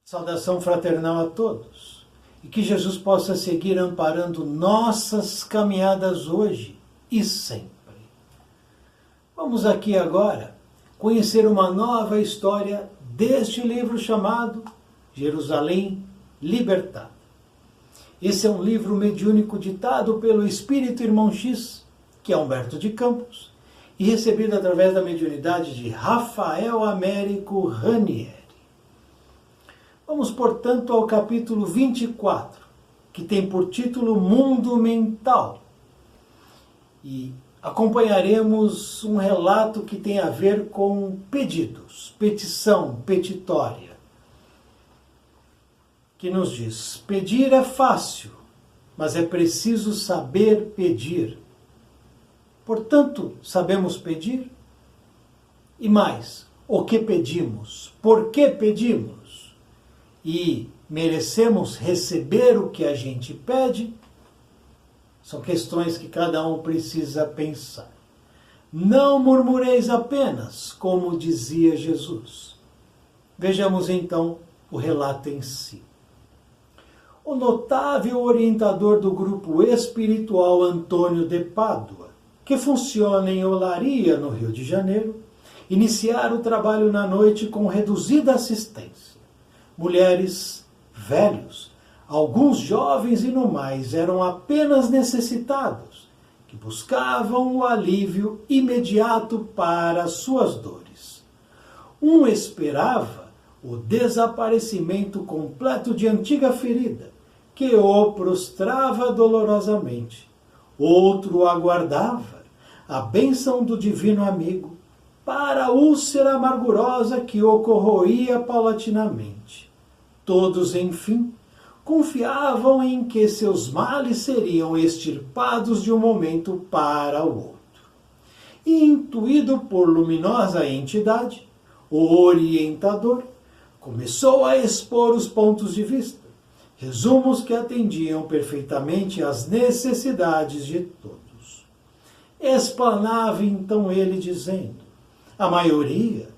Saudação fraternal a todos e que Jesus possa seguir amparando nossas caminhadas hoje e sempre. Vamos aqui agora conhecer uma nova história deste livro chamado Jerusalém Libertada. Esse é um livro mediúnico ditado pelo Espírito Irmão X, que é Humberto de Campos, e recebido através da mediunidade de Rafael Américo Ranieri. Vamos, portanto, ao capítulo 24, que tem por título Mundo Mental. E acompanharemos um relato que tem a ver com pedidos, petição, petitória, que nos diz: pedir é fácil, mas é preciso saber pedir. Portanto, sabemos pedir? E mais, o que pedimos? Por que pedimos? E merecemos receber o que a gente pede? São questões que cada um precisa pensar. Não murmureis apenas, como dizia Jesus. Vejamos então o relato em si. O notável orientador do grupo espiritual Antônio de Pádua, que funciona em Olaria, no Rio de Janeiro, iniciara o trabalho na noite com reduzida assistência. Mulheres, velhos, alguns jovens e no mais eram apenas necessitados, que buscavam o alívio imediato para suas dores. Um esperava o desaparecimento completo de antiga ferida, que o prostrava dolorosamente. Outro aguardava a bênção do divino amigo para a úlcera amargurosa que o corroía paulatinamente. Todos, enfim, confiavam em que seus males seriam extirpados de um momento para o outro. E, intuído por luminosa entidade, o orientador começou a expor os pontos de vista, resumos que atendiam perfeitamente às necessidades de todos. Explanava então ele dizendo: a maioria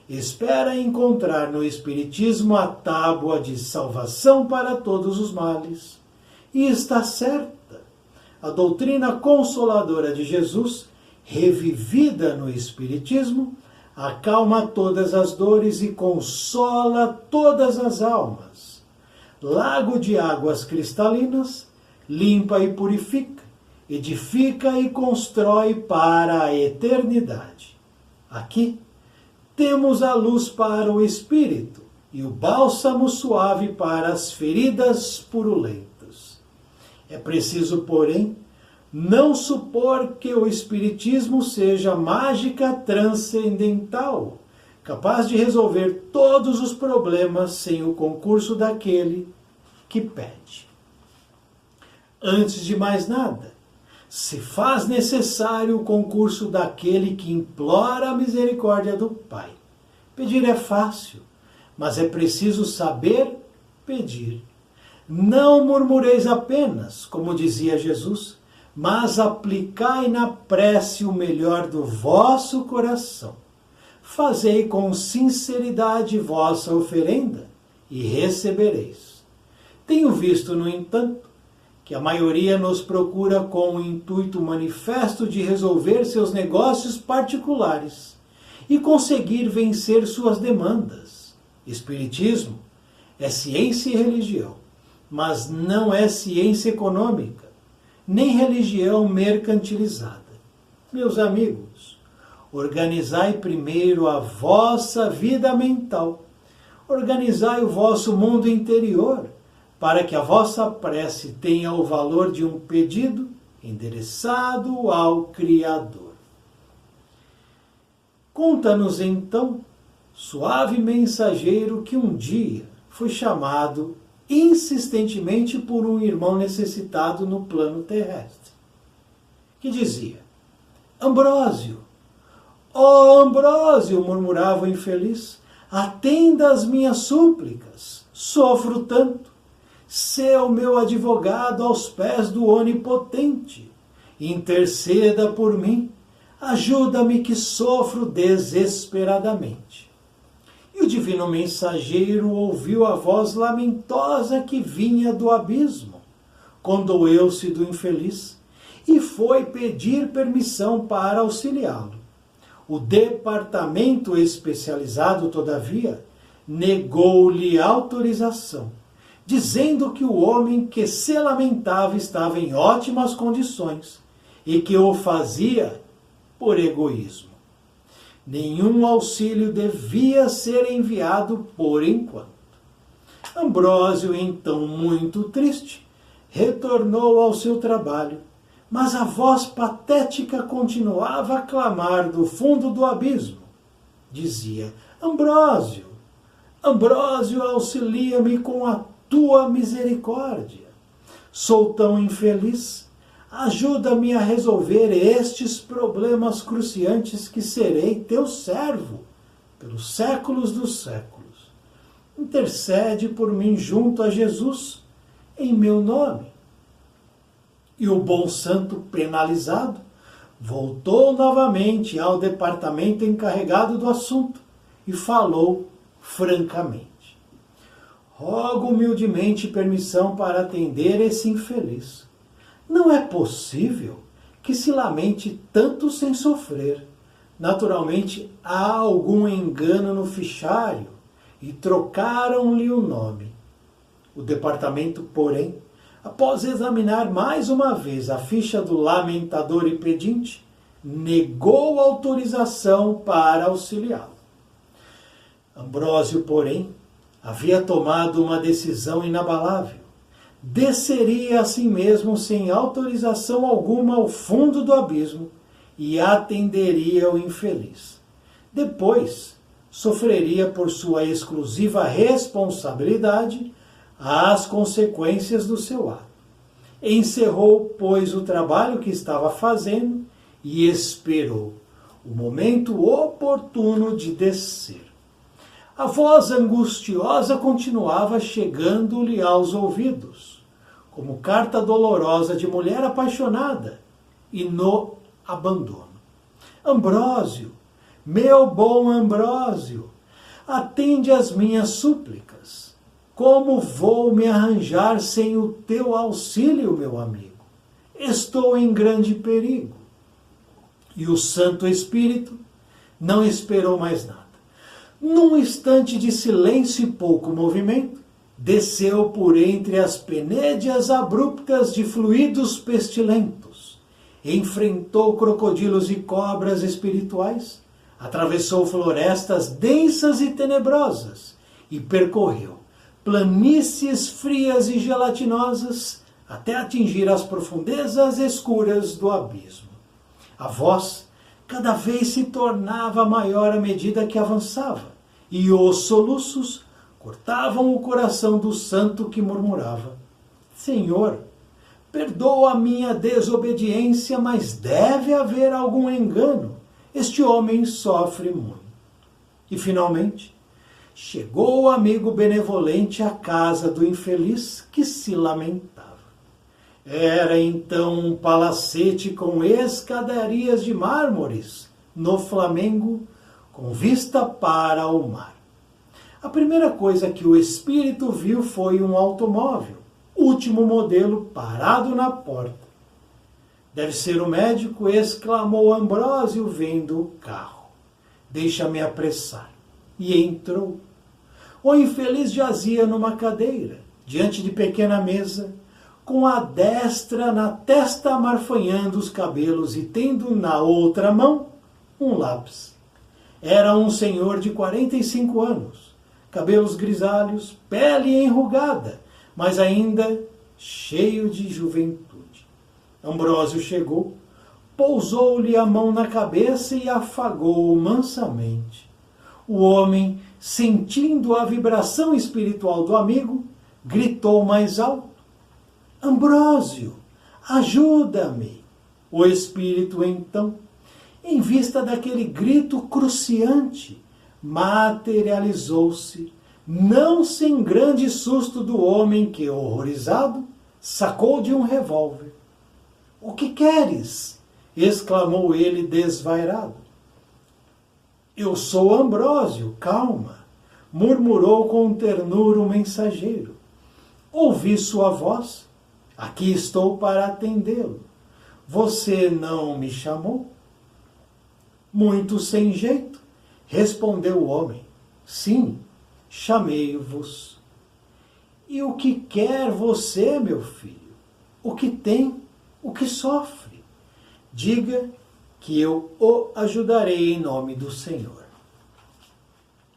espera encontrar no Espiritismo a tábua de salvação para todos os males. E está certa. A doutrina consoladora de Jesus, revivida no Espiritismo, acalma todas as dores e consola todas as almas. Lago de águas cristalinas, limpa e purifica, edifica e constrói para a eternidade. Aqui temos a luz para o espírito e o bálsamo suave para as feridas purulentas. É preciso, porém, não supor que o espiritismo seja mágica transcendental, capaz de resolver todos os problemas sem o concurso daquele que pede. Antes de mais nada, se faz necessário o concurso daquele que implora a misericórdia do Pai. Pedir é fácil, mas é preciso saber pedir. Não murmureis apenas, como dizia Jesus, mas aplicai na prece o melhor do vosso coração. Fazei com sinceridade vossa oferenda e recebereis. Tenho visto, no entanto, que a maioria nos procura com o intuito manifesto de resolver seus negócios particulares e conseguir vencer suas demandas. Espiritismo é ciência e religião, mas não é ciência econômica, nem religião mercantilizada. Meus amigos, organizai primeiro a vossa vida mental, organizai o vosso mundo interior, para que a vossa prece tenha o valor de um pedido endereçado ao Criador. Conta-nos então, suave mensageiro, que um dia foi chamado insistentemente por um irmão necessitado no plano terrestre, que dizia: Ambrósio, ó Ambrósio, murmurava o infeliz, atenda às minhas súplicas, sofro tanto. Sê o meu advogado aos pés do Onipotente. Interceda por mim. Ajuda-me que sofro desesperadamente. E o divino mensageiro ouviu a voz lamentosa que vinha do abismo. Condoeu-se do infeliz e foi pedir permissão para auxiliá-lo. O departamento especializado, todavia, negou-lhe autorização, dizendo que o homem que se lamentava estava em ótimas condições e que o fazia por egoísmo. Nenhum auxílio devia ser enviado por enquanto. Ambrósio, então muito triste, retornou ao seu trabalho, mas a voz patética continuava a clamar do fundo do abismo. Dizia: Ambrósio, Ambrósio, auxilia-me com a tua misericórdia. Sou tão infeliz, ajuda-me a resolver estes problemas cruciantes que serei teu servo pelos séculos dos séculos. Intercede por mim junto a Jesus em meu nome. E o bom santo, penalizado, voltou novamente ao departamento encarregado do assunto e falou francamente: rogo humildemente permissão para atender esse infeliz. Não é possível que se lamente tanto sem sofrer. Naturalmente, há algum engano no fichário e trocaram-lhe o nome. O departamento, porém, após examinar mais uma vez a ficha do lamentador e pedinte, negou autorização para auxiliá-lo. Ambrósio, porém, havia tomado uma decisão inabalável. Desceria a si mesmo sem autorização alguma ao fundo do abismo e atenderia o infeliz. Depois, sofreria por sua exclusiva responsabilidade as consequências do seu ato. Encerrou, pois, o trabalho que estava fazendo e esperou o momento oportuno de descer. A voz angustiosa continuava chegando-lhe aos ouvidos, como carta dolorosa de mulher apaixonada e no abandono. Ambrósio, meu bom Ambrósio, atende às minhas súplicas. Como vou me arranjar sem o teu auxílio, meu amigo? Estou em grande perigo. E o Santo Espírito não esperou mais nada. Num instante de silêncio e pouco movimento, desceu por entre as penédias abruptas de fluidos pestilentos, enfrentou crocodilos e cobras espirituais, atravessou florestas densas e tenebrosas e percorreu planícies frias e gelatinosas até atingir as profundezas escuras do abismo. A voz cada vez se tornava maior à medida que avançava, e os soluços cortavam o coração do santo que murmurava: Senhor, perdoa a minha desobediência, mas deve haver algum engano. Este homem sofre muito. E finalmente, chegou o amigo benevolente à casa do infeliz que se lamentava. Era então um palacete com escadarias de mármores no Flamengo, com vista para o mar. A primeira coisa que o espírito viu foi um automóvel, último modelo, parado na porta. Deve ser o médico, exclamou Ambrósio vendo o carro. Deixa-me apressar. E entrou. O infeliz jazia numa cadeira, diante de pequena mesa, com a destra na testa amarfanhando os cabelos e tendo na outra mão um lápis. Era um senhor de 45 anos, cabelos grisalhos, pele enrugada, mas ainda cheio de juventude. Ambrósio chegou, pousou-lhe a mão na cabeça e afagou-o mansamente. O homem, sentindo a vibração espiritual do amigo, gritou mais alto: Ambrósio, ajuda-me! O espírito, então, em vista daquele grito cruciante, materializou-se, não sem grande susto do homem que, horrorizado, sacou de um revólver. O que queres? Exclamou ele desvairado. Eu sou Ambrósio, calma. murmurou com ternura o mensageiro. Ouvi sua voz, aqui estou para atendê-lo. Você não me chamou? Muito sem jeito, respondeu o homem. Sim, chamei-vos. E o que quer você, meu filho? O que tem, o que sofre? Diga que eu o ajudarei em nome do Senhor.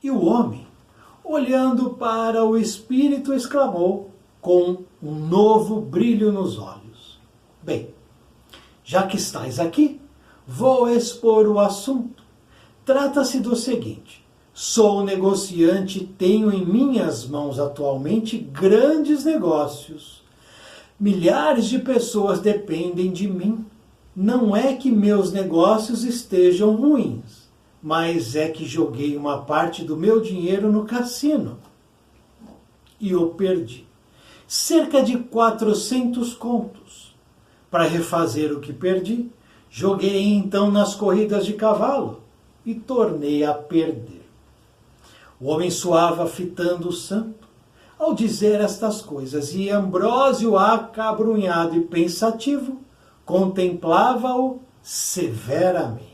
E o homem, olhando para o espírito, exclamou com um novo brilho nos olhos. Bem, já que estais aqui, vou expor o assunto. Trata-se do seguinte. Sou negociante e tenho em minhas mãos atualmente grandes negócios. Milhares de pessoas dependem de mim. Não é que meus negócios estejam ruins, mas é que joguei uma parte do meu dinheiro no cassino e o perdi. Cerca de 400 contos. Para refazer o que perdi, joguei então nas corridas de cavalo e tornei a perder. O homem suava fitando o santo ao dizer estas coisas, e Ambrósio, acabrunhado e pensativo, contemplava-o severamente.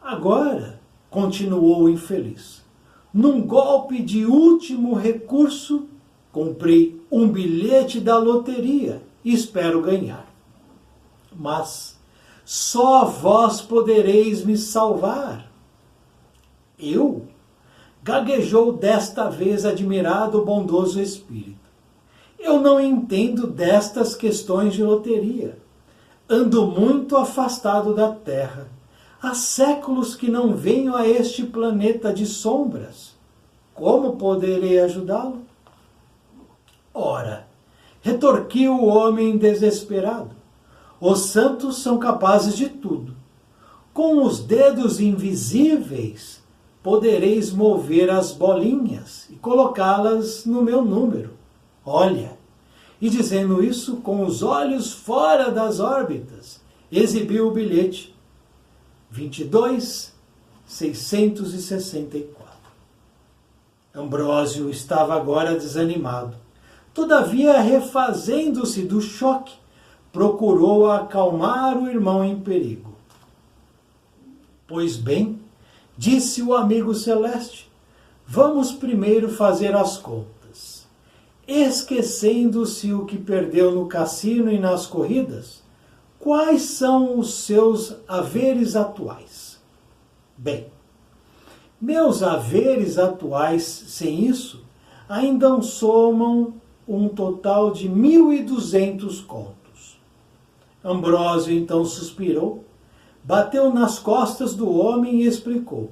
Agora, continuou o infeliz, num golpe de último recurso, comprei um bilhete da loteria e espero ganhar. Mas só vós podereis me salvar. Eu? Gaguejou desta vez admirado o bondoso espírito. Eu não entendo destas questões de loteria. Ando muito afastado da terra. Há séculos que não venho a este planeta de sombras. Como poderei ajudá-lo? Ora, retorquiu o homem desesperado, os santos são capazes de tudo. Com os dedos invisíveis, podereis mover as bolinhas e colocá-las no meu número. Olha, e dizendo isso, com os olhos fora das órbitas, exibiu o bilhete. 22.664. Ambrósio estava agora desanimado. Todavia, refazendo-se do choque, procurou acalmar o irmão em perigo. Pois bem, disse o amigo celeste, vamos primeiro fazer as contas. Esquecendo-se o que perdeu no cassino e nas corridas, quais são os seus haveres atuais? Bem, meus haveres atuais, sem isso, ainda somam um total de 1.200 contos. Ambrósio então suspirou, bateu nas costas do homem e explicou.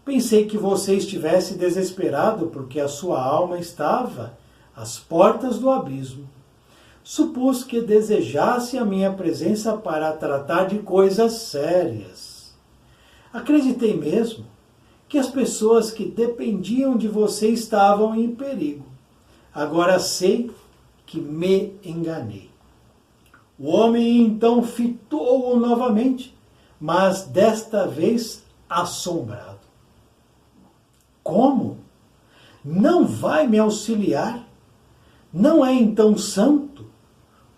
Pensei que você estivesse desesperado porque a sua alma estava às portas do abismo. Supus que desejasse a minha presença para tratar de coisas sérias. Acreditei mesmo que as pessoas que dependiam de você estavam em perigo. Agora sei que me enganei. O homem então fitou-o novamente, mas desta vez assombrado. Como? Não vai me auxiliar? Não é então santo?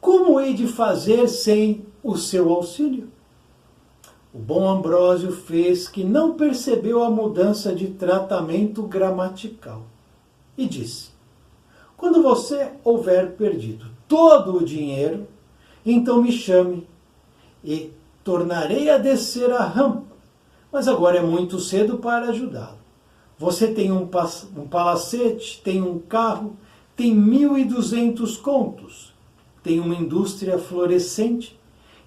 Como hei de fazer sem o seu auxílio? O bom Ambrósio fez que não percebeu a mudança de tratamento gramatical e disse, quando você houver perdido todo o dinheiro, então me chame e tornarei a descer a rampa, mas agora é muito cedo para ajudá-lo. Você tem um palacete, tem um carro, tem 1.200 contos, tem uma indústria florescente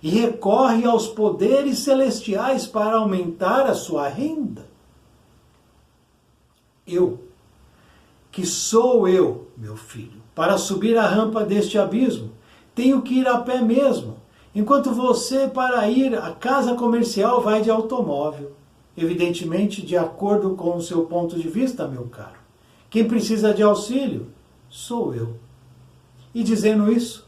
e recorre aos poderes celestiais para aumentar a sua renda. Que sou eu, meu filho, para subir a rampa deste abismo, tenho que ir a pé mesmo, enquanto você, para ir à casa comercial, vai de automóvel. Evidentemente, de acordo com o seu ponto de vista, meu caro. Quem precisa de auxílio sou eu. E dizendo isso,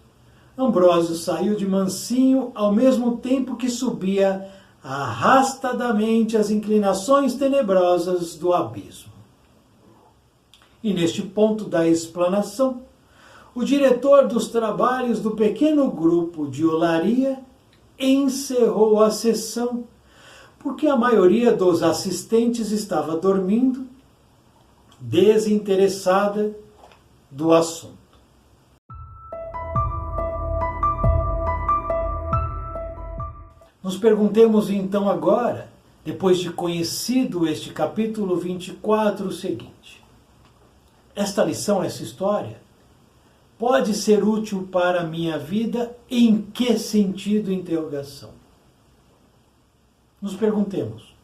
Ambrósio saiu de mansinho ao mesmo tempo que subia arrastadamente as inclinações tenebrosas do abismo. E neste ponto da explanação, o diretor dos trabalhos do pequeno grupo de Olaria encerrou a sessão, porque a maioria dos assistentes estava dormindo, desinteressada do assunto. Nos perguntemos então agora, depois de conhecido este capítulo 24, o seguinte: esta lição, essa história, pode ser útil para a minha vida em que sentido? Interrogação. Nos perguntemos,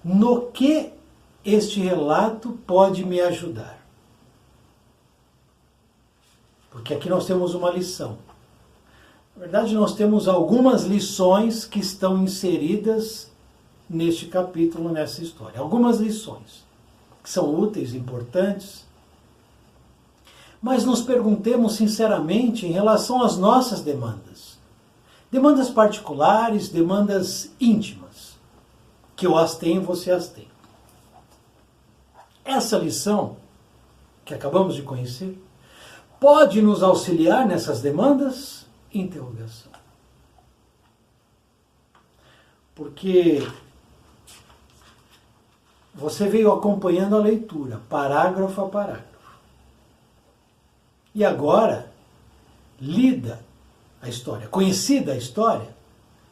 no que este relato pode me ajudar? Porque aqui nós temos uma lição. Na verdade, nós temos algumas lições que estão inseridas neste capítulo, nessa história. Algumas lições que são úteis, importantes. Mas nos perguntemos sinceramente em relação às nossas demandas. Demandas particulares, demandas íntimas. Que eu as tenho, você as tem. Essa lição, que acabamos de conhecer, pode nos auxiliar nessas demandas? Interrogação. Porque você veio acompanhando a leitura, parágrafo a parágrafo. E agora, lida a história, conhecida a história,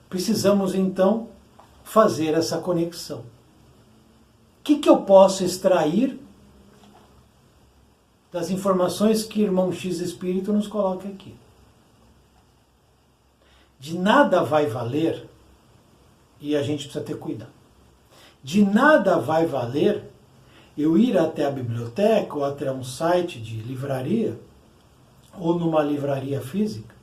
precisamos então fazer essa conexão. O que eu posso extrair das informações que irmão X Espírito nos coloca aqui? De nada vai valer, e a gente precisa ter cuidado, de nada vai valer eu ir até a biblioteca ou até um site de livraria, ou numa livraria física,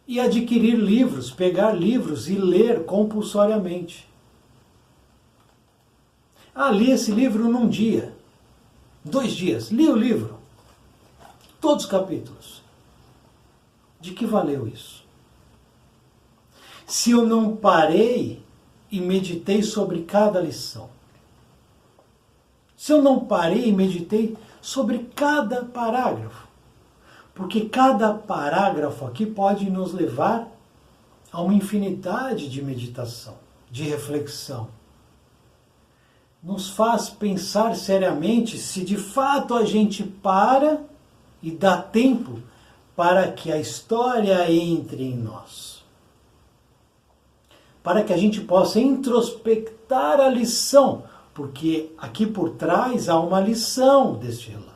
e adquirir livros, pegar livros e ler compulsoriamente. Li esse livro num dia, 2 dias, li o livro, todos os capítulos. De que valeu isso? Se eu não parei e meditei sobre cada lição, se eu não parei e meditei sobre cada parágrafo, porque cada parágrafo aqui pode nos levar a uma infinidade de meditação, de reflexão. Nos faz pensar seriamente se de fato a gente para e dá tempo para que a história entre em nós. Para que a gente possa introspectar a lição, porque aqui por trás há uma lição deste relato.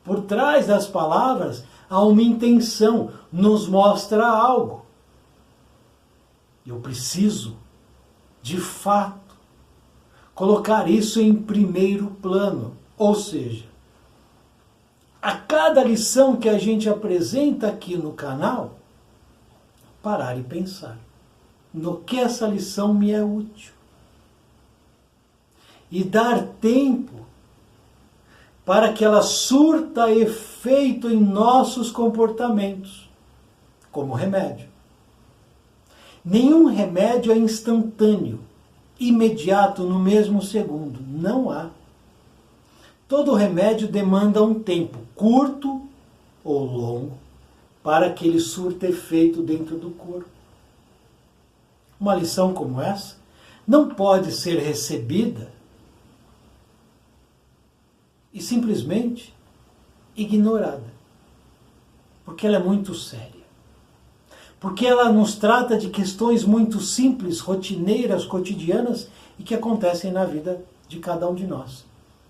Por trás das palavras há uma intenção, nos mostra algo. Eu preciso, de fato, colocar isso em primeiro plano, ou seja, a cada lição que a gente apresenta aqui no canal, parar e pensar no que essa lição me é útil. E dar tempo para que ela surta efeito em nossos comportamentos, como remédio. Nenhum remédio é instantâneo, imediato, no mesmo segundo. Não há. Todo remédio demanda um tempo, curto ou longo, para que ele surta efeito dentro do corpo. Uma lição como essa não pode ser recebida e simplesmente ignorada, porque ela é muito séria. Porque ela nos trata de questões muito simples, rotineiras, cotidianas e que acontecem na vida de cada um de nós.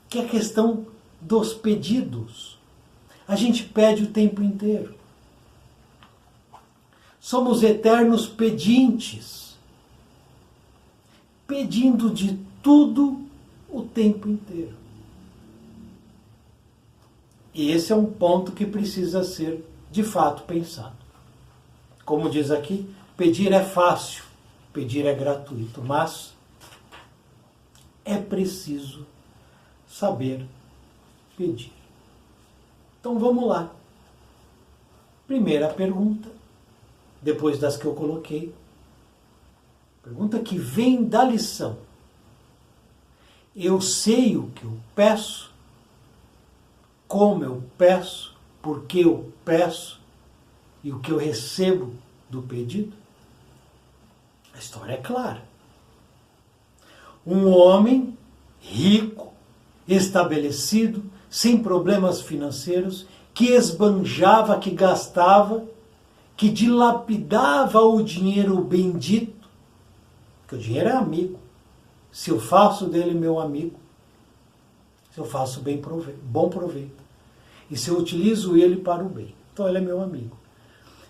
Que é a questão dos pedidos. A gente pede o tempo inteiro. Somos eternos pedintes, pedindo de tudo o tempo inteiro. E esse é um ponto que precisa ser, de fato, pensado. Como diz aqui, pedir é fácil, pedir é gratuito, mas é preciso saber pedir. Então vamos lá. Primeira pergunta, depois das que eu coloquei. Pergunta que vem da lição. Eu sei o que eu peço? como eu peço, por que eu peço e o que eu recebo do pedido? A história é clara. Um homem rico, estabelecido, sem problemas financeiros, que esbanjava, que gastava, que dilapidava o dinheiro bendito, porque o dinheiro é amigo. Se eu faço dele meu amigo, se eu faço bom proveito, e se eu utilizo ele para o bem, então ele é meu amigo.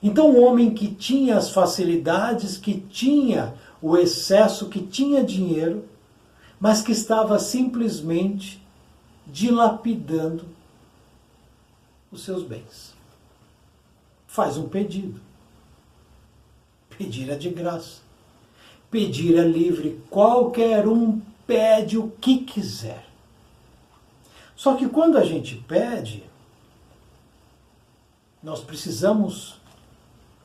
Então um homem que tinha as facilidades, que tinha o excesso, que tinha dinheiro, mas que estava simplesmente dilapidando os seus bens. Faz um pedido. Pedir é de graça. Pedir é livre. Qualquer um pede o que quiser. Só que quando a gente pede, nós precisamos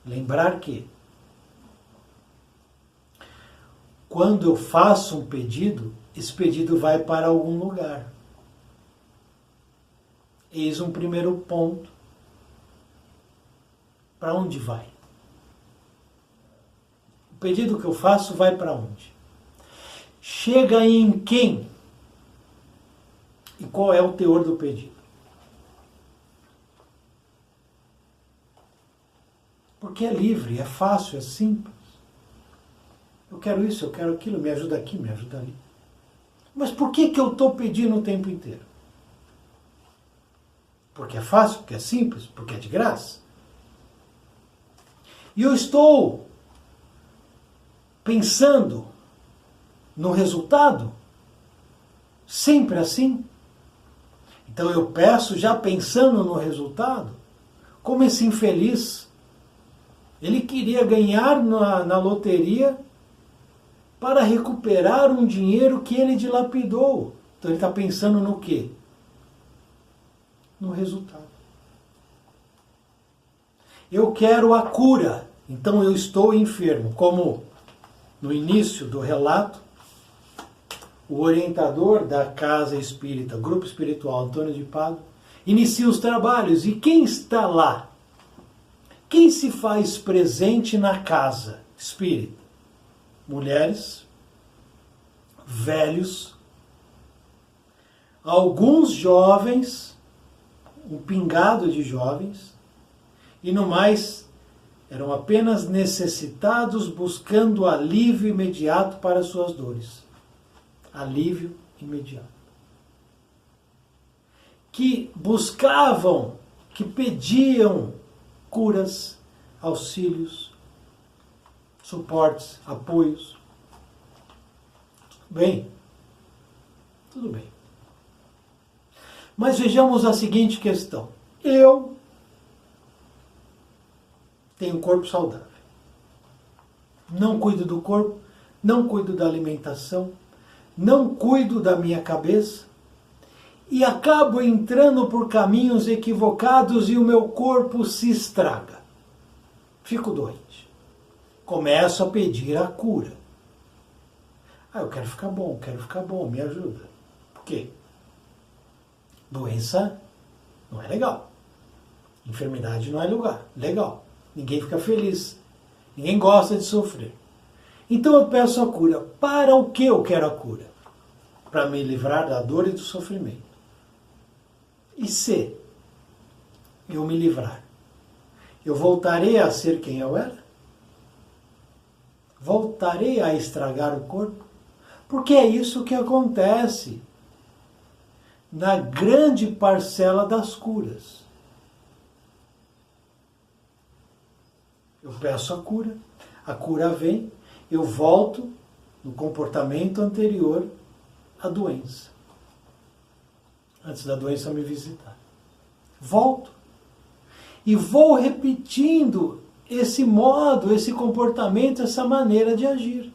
lembrar que quando eu faço um pedido, esse pedido vai para algum lugar. Eis um primeiro ponto. Para onde vai? O pedido que eu faço vai para onde? Chega em quem? E qual é o teor do pedido? Porque é livre, é fácil, é simples. Eu quero isso, eu quero aquilo, me ajuda aqui, me ajuda ali. Mas por que eu estou pedindo o tempo inteiro? Porque é fácil, porque é simples, porque é de graça. E eu estou pensando no resultado, sempre assim. Então eu peço já pensando no resultado, como esse infeliz. Ele queria ganhar na loteria para recuperar um dinheiro que ele dilapidou. Então ele está pensando no quê? No resultado. Eu quero a cura, então eu estou enfermo. Como no início do relato, o orientador da casa espírita, grupo espiritual Antônio de Pádua, inicia os trabalhos. E quem está lá? Quem se faz presente na casa espírita? Mulheres, velhos, alguns jovens, um pingado de jovens, e no mais eram apenas necessitados buscando alívio imediato para suas dores. Alívio imediato. Que buscavam, que pediam curas, auxílios, suportes, apoios. Tudo bem? Tudo bem. Mas vejamos a seguinte questão. Eu tenho um corpo saudável. Não cuido do corpo, não cuido da alimentação, não cuido da minha cabeça e acabo entrando por caminhos equivocados e o meu corpo se estraga. Fico doente. Começo a pedir a cura. Eu quero ficar bom, me ajuda. Por quê? Doença não é legal. Enfermidade não é legal. Ninguém fica feliz. Ninguém gosta de sofrer. Então eu peço a cura. Para o que eu quero a cura? Para me livrar da dor e do sofrimento. E se eu me livrar, eu voltarei a ser quem eu era? Voltarei a estragar o corpo? Porque é isso que acontece na grande parcela das curas. Eu peço a cura vem, eu volto no comportamento anterior à doença. Antes da doença me visitar. Volto. E vou repetindo esse modo, esse comportamento, essa maneira de agir.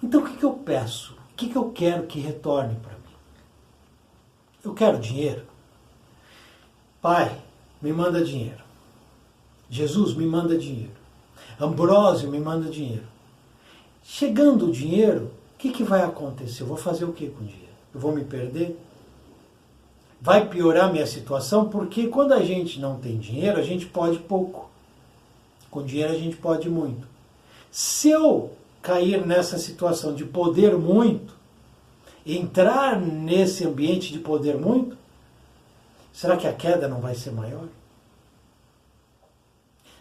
Então o que eu peço? O que eu quero que retorne para mim? Eu quero dinheiro. Pai, me manda dinheiro. Jesus, me manda dinheiro. Ambrósio, me manda dinheiro. Chegando o dinheiro, o que vai acontecer? Eu vou fazer o que com o dinheiro? Eu vou me perder? vai piorar minha situação, porque quando a gente não tem dinheiro, a gente pode pouco. Com dinheiro a gente pode muito. Se eu cair nessa situação de poder muito, entrar nesse ambiente de poder muito, será que a queda não vai ser maior?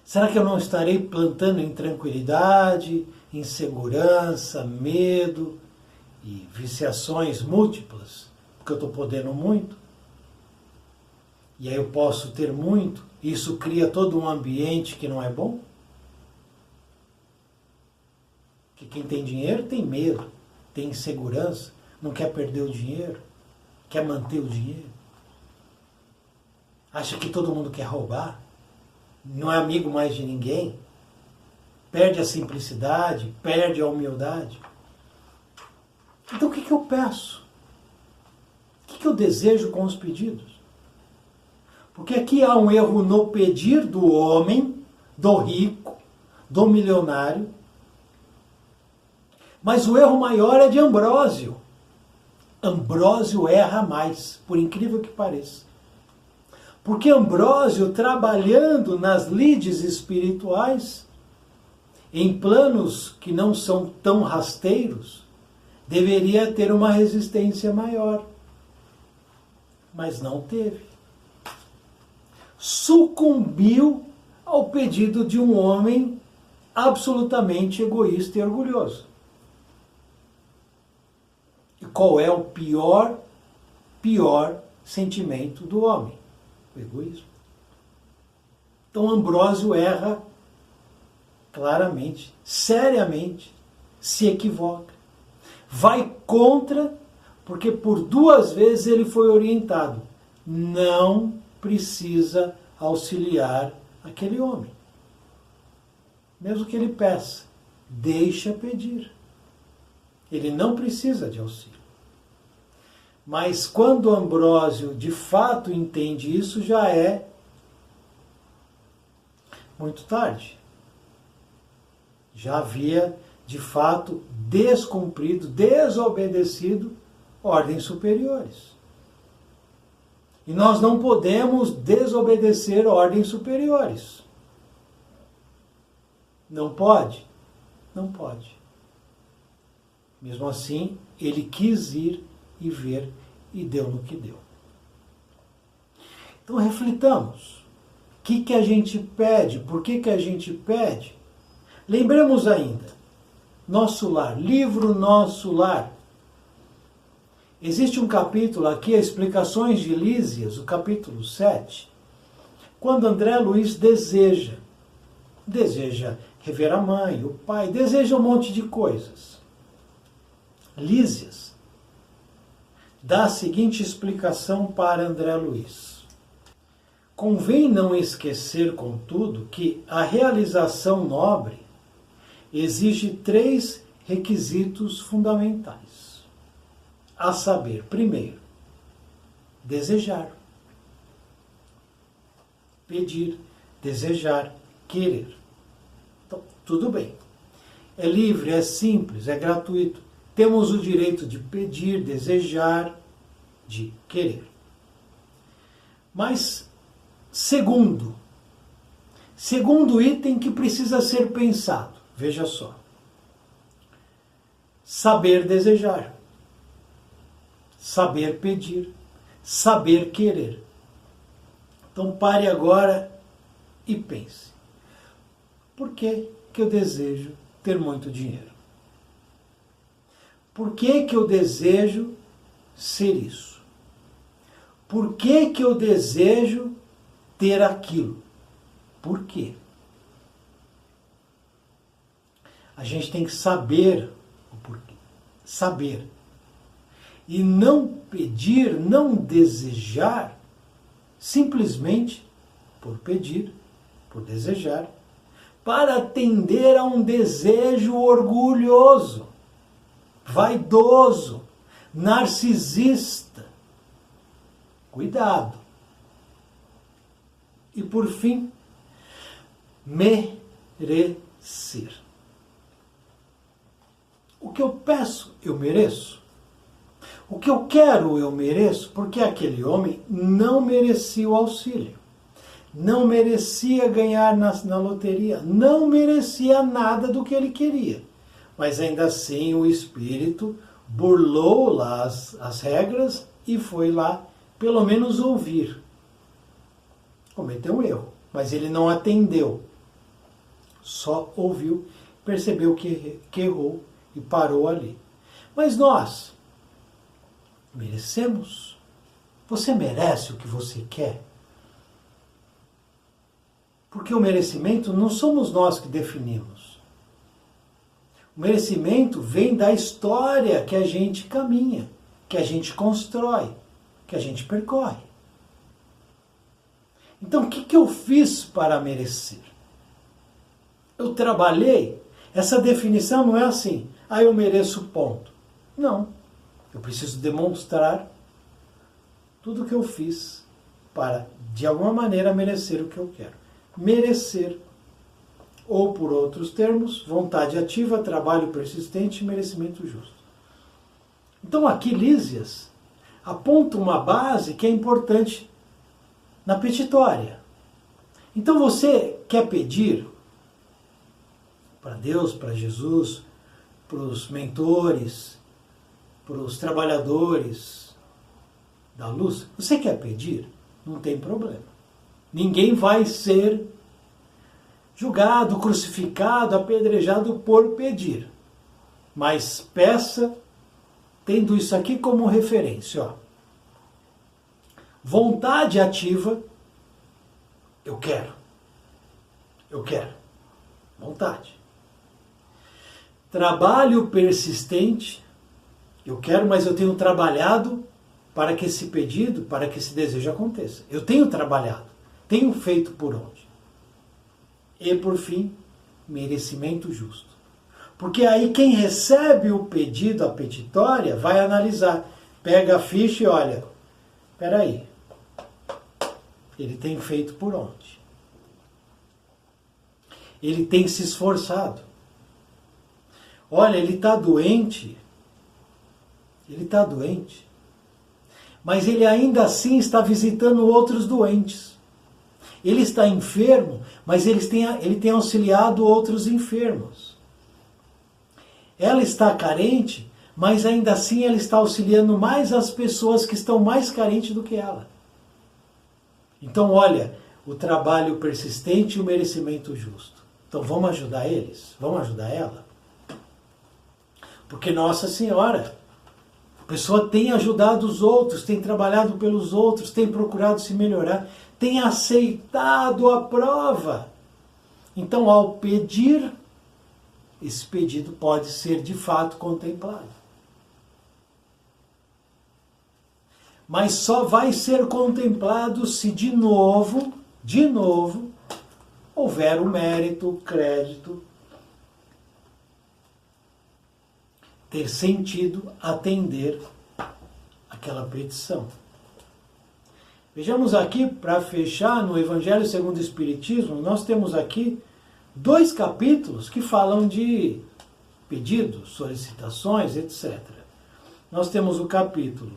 Será que eu não estarei plantando intranquilidade, insegurança, medo e viciações múltiplas? Porque eu estou podendo muito. E aí eu posso ter muito. E isso cria todo um ambiente que não é bom. Porque quem tem dinheiro tem medo, tem insegurança, não quer perder o dinheiro, quer manter o dinheiro. Acha que todo mundo quer roubar. Não é amigo mais de ninguém, perde a simplicidade, perde a humildade. Então o que eu peço? O que eu desejo com os pedidos? Porque aqui há um erro no pedir do homem, do rico, do milionário, mas o erro maior é de Ambrósio. Ambrósio erra mais, por incrível que pareça. Porque Ambrósio, trabalhando nas lides espirituais, em planos que não são tão rasteiros, deveria ter uma resistência maior. Mas não teve. Sucumbiu ao pedido de um homem absolutamente egoísta e orgulhoso. E qual é o pior sentimento do homem? O egoísmo. Então Ambrósio erra claramente, seriamente, se equivoca. Vai contra, porque por 2 vezes ele foi orientado. Não precisa auxiliar aquele homem. Mesmo que ele peça, deixa pedir. Ele não precisa de auxílio. Mas quando Ambrósio de fato entende isso, já é muito tarde. Já havia de fato descumprido, desobedecido ordens superiores. E nós não podemos desobedecer ordens superiores. Não pode? Não pode. Mesmo assim, ele quis ir e ver, e deu no que deu. Então reflitamos. O que a gente pede? Por que a gente pede? Lembremos ainda, Nosso Lar, livro Nosso Lar. Existe um capítulo aqui, Explicações de Lísias, o capítulo 7, quando André Luiz deseja rever a mãe, o pai, deseja um monte de coisas. Lísias dá a seguinte explicação para André Luiz. Convém não esquecer, contudo, que a realização nobre exige 3 requisitos fundamentais. A saber, primeiro, desejar. Pedir, desejar, querer. Então, tudo bem. É livre, é simples, é gratuito. Temos o direito de pedir, desejar, de querer. Mas, segundo item que precisa ser pensado, veja só. Saber desejar, saber pedir, saber querer. Então pare agora e pense. Por que eu desejo ter muito dinheiro? Por que eu desejo ser isso? Por que eu desejo ter aquilo? Por quê? A gente tem que saber o porquê. Saber. E não pedir, não desejar, simplesmente por pedir, por desejar, para atender a um desejo orgulhoso, vaidoso, narcisista. Cuidado. E por fim, merecer. O que eu peço, eu mereço. O que eu quero, eu mereço, porque aquele homem não merecia o auxílio. Não merecia ganhar na loteria. Não merecia nada do que ele queria. Mas ainda assim o espírito burlou lá as regras e foi lá, pelo menos, ouvir. Cometeu um erro, mas ele não atendeu. Só ouviu, percebeu que errou e parou ali. Mas nós merecemos? Você merece o que você quer? Porque o merecimento não somos nós que definimos. O merecimento vem da história que a gente caminha, que a gente constrói, que a gente percorre. Então, o que eu fiz para merecer? Eu trabalhei. Essa definição não é assim, eu mereço ponto. Não. Eu preciso demonstrar tudo o que eu fiz para, de alguma maneira, merecer o que eu quero. Merecer, ou por outros termos, vontade ativa, trabalho persistente e merecimento justo. Então aqui Lísias aponta uma base que é importante na petitória. Então você quer pedir para Deus, para Jesus, para os mentores, para os trabalhadores da luz, você quer pedir? Não tem problema. Ninguém vai ser julgado, crucificado, apedrejado por pedir. Mas peça, tendo isso aqui como referência. Vontade ativa, eu quero. Eu quero. Vontade. Trabalho persistente, eu quero, mas eu tenho trabalhado para que esse pedido, para que esse desejo aconteça. Eu tenho trabalhado. Tenho feito por onde? E, por fim, merecimento justo. Porque aí quem recebe o pedido, a petitória, vai analisar. Pega a ficha e olha, espera aí, ele tem feito por onde? Ele tem se esforçado. Olha, ele está doente. Ele está doente. Mas ele ainda assim está visitando outros doentes. Ele está enfermo, mas ele tem auxiliado outros enfermos. Ela está carente, mas ainda assim ela está auxiliando mais as pessoas que estão mais carentes do que ela. Então, olha, o trabalho persistente e o merecimento justo. Então, vamos ajudar eles? Vamos ajudar ela? Porque Nossa Senhora, a pessoa tem ajudado os outros, tem trabalhado pelos outros, tem procurado se melhorar, tem aceitado a prova. Então, ao pedir, esse pedido pode ser de fato contemplado. Mas só vai ser contemplado se de novo, houver o mérito, o crédito, ter sentido atender aquela petição. Vejamos aqui, para fechar, no Evangelho segundo o Espiritismo, nós temos aqui 2 capítulos que falam de pedidos, solicitações, etc. Nós temos o capítulo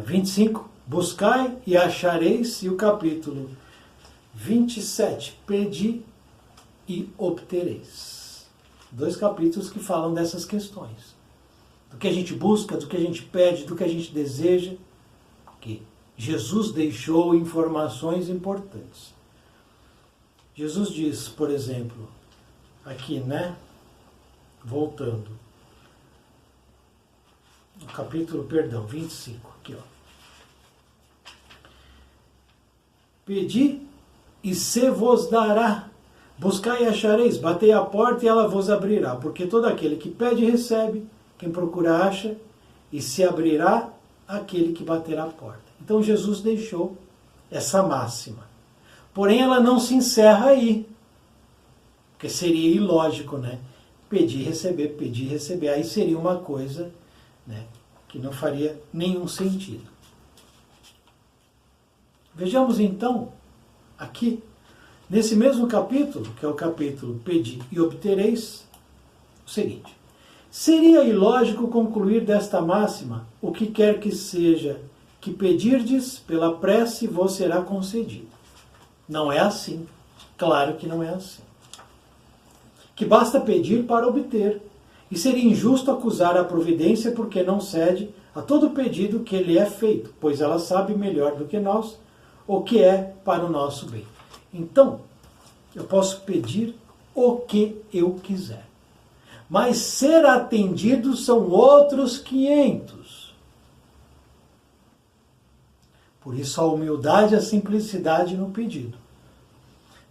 25, buscai e achareis, e o capítulo 27, pedi e obtereis. 2 capítulos que falam dessas questões. Do que a gente busca, do que a gente pede, do que a gente deseja, que Jesus deixou informações importantes. Jesus diz, por exemplo, aqui, voltando, no capítulo, 25, aqui, Pedi e se vos dará, buscai e achareis, batei a porta e ela vos abrirá, porque todo aquele que pede recebe, quem procura acha, e se abrirá aquele que bater a porta. Então Jesus deixou essa máxima. Porém ela não se encerra aí, porque seria ilógico, pedir e receber, aí seria uma coisa, que não faria nenhum sentido. Vejamos então, aqui, nesse mesmo capítulo, que é o capítulo Pedi e Obtereis, o seguinte: Seria ilógico concluir desta máxima: o que quer que seja que pedirdes pela prece vos será concedido. Não é assim. Claro que não é assim. Que basta pedir para obter. E seria injusto acusar a providência porque não cede a todo pedido que lhe é feito, pois ela sabe melhor do que nós o que é para o nosso bem. Então, eu posso pedir o que eu quiser. Mas ser atendido são outros 500. Por isso a humildade e a simplicidade no pedido.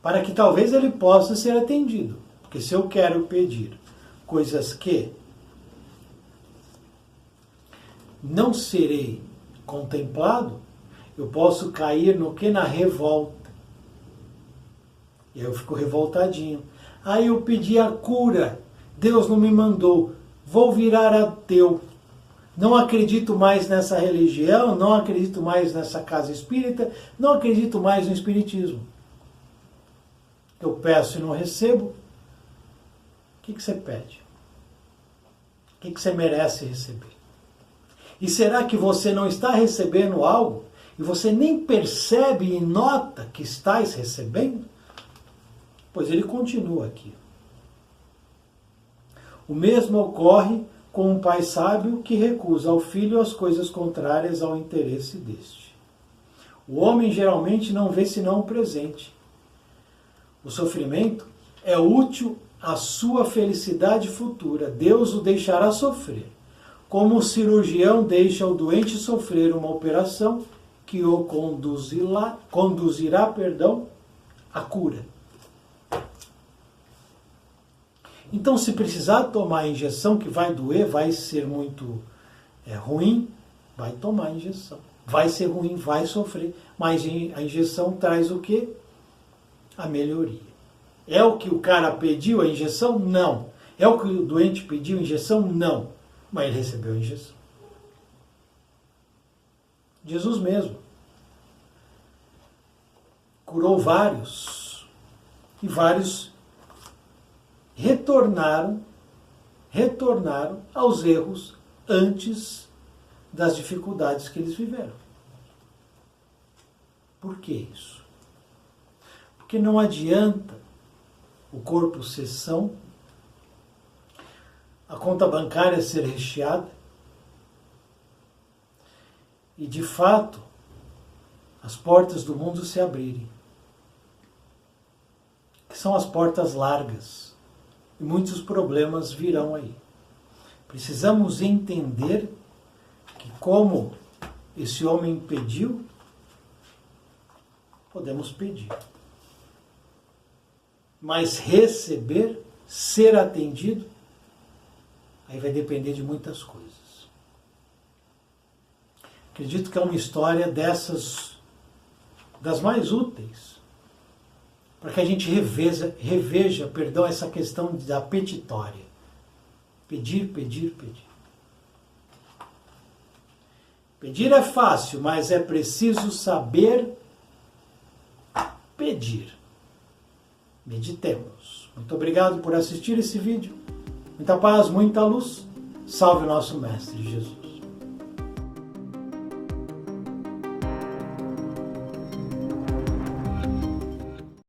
Para que talvez ele possa ser atendido. Porque se eu quero pedir coisas que não serei contemplado, eu posso cair no que? Na revolta. E aí eu fico revoltadinho. Aí eu pedi a cura, Deus não me mandou, vou virar ateu. Não acredito mais nessa religião, não acredito mais nessa casa espírita, não acredito mais no espiritismo. Eu peço e não recebo. O que você pede? O que você merece receber? E será que você não está recebendo algo e você nem percebe e nota que estás recebendo? Pois ele continua aqui. O mesmo ocorre com um pai sábio que recusa ao filho as coisas contrárias ao interesse deste. O homem geralmente não vê senão o presente. O sofrimento é útil à sua felicidade futura. Deus o deixará sofrer, como o cirurgião deixa o doente sofrer uma operação que o conduzirá à cura. Então, se precisar tomar a injeção, que vai doer, vai ser muito ruim, vai tomar a injeção. Vai ser ruim, vai sofrer, mas a injeção traz o quê? A melhoria. É o que o cara pediu, a injeção? Não. É o que o doente pediu, a injeção? Não. Mas ele recebeu a injeção. Jesus mesmo curou vários, e vários retornaram aos erros antes das dificuldades que eles viveram. Por que isso? Porque não adianta o corpo ser são, a conta bancária ser recheada e, de fato, as portas do mundo se abrirem. Que são as portas largas. E muitos problemas virão aí. Precisamos entender que, como esse homem pediu, podemos pedir. Mas receber, ser atendido, aí vai depender de muitas coisas. Acredito que é uma história dessas, das mais úteis, para que a gente reveja, essa questão da petitória. Pedir, pedir, pedir. Pedir é fácil, mas é preciso saber pedir. Meditemos. Muito obrigado por assistir esse vídeo. Muita paz, muita luz. Salve o nosso Mestre Jesus.